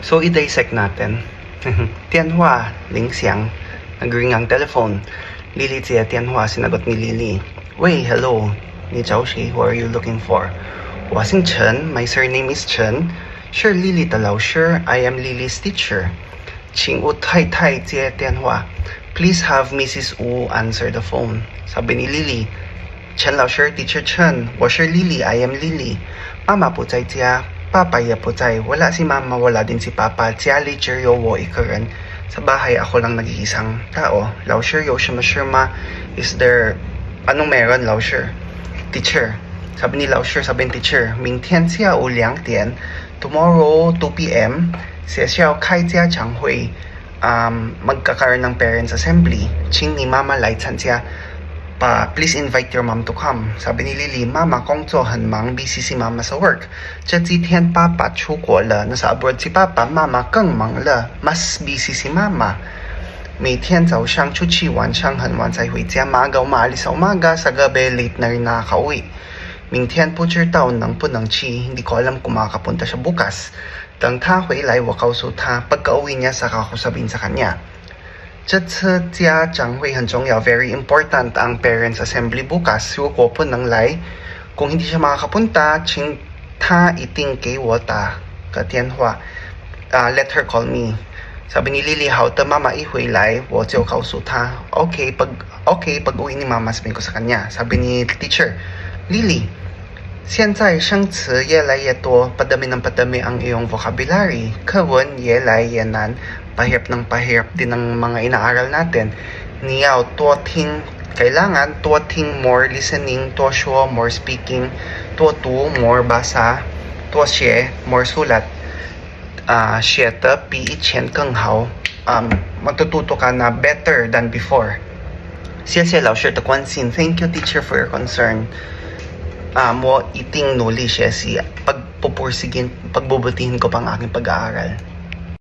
So, i-dissect natin. 电话铃响 nag-ring ang telephone. Lily 接电话 sinagot ni Lily. Wait, hello. 你找谁? Who are you looking for? 我姓陈 My surname is Chen. Sure, Lily 的老师 I am Lily's teacher. 请吴太太接电话. Please have Mrs. Wu answer the phone. Sabi ni Lily. 陈老师 Teacher Chen. 我是 Lily. I am Lily. 妈妈不在家. Papa ya po tayo. Wala si mama, wala din si papa. Jia li只有我一个人. Sa bahay ako lang nag-iisang tao. 老师有什么事吗? Is there... Anong meron, 老师? Teacher. Sabi ni 老师, sabi ni teacher. 明天下午2点. Tomorrow, 2 p.m. 学校开家长会. Magkakaroon ng parents assembly. 请你妈妈来参加. Please invite your mom to come. Sabi ni Lily, Mama, 工作很忙 busy si Mama sa work. 这几天爸爸出国了 nasa abroad si Papa. Mama 更忙了 mas busy si Mama. 每天早上出去晚上很晚才回家 maaga umaalis sa umaga sa gabi late na rin nakakauwi. 明天不知道能不能去 hindi ko alam kung makakapunta siya bukas. 等他回来我告诉他 pagka-uwi niya saka ko sabihin sa kanya. 这次家长会很重要 very important ang parents assembly bukas. 如果不能来 kung hindi siya makakapunta 请他一定给我打个电话 let her call me. Sabi ni Lily, 好的 mama 一回来我就告诉他 okay pag uwi ni mama sabihin ko sa kanya. Sabi ni teacher, Lily 现在生词越来越多 padami ng padami ang iyong vocabulary 课文越来越难 pahirap ng pahirap din ng mga inaaral natin. 你要多听 kailangan 多听 more listening 多说 more speaking 多读 more basa 多写 more sulat 写得比以前更好 matututo ka na better than before. 谢谢老师的关心 Thank you teacher for your concern. 我一定努力学习 pagbubutihin ko pang aking pag-aaral.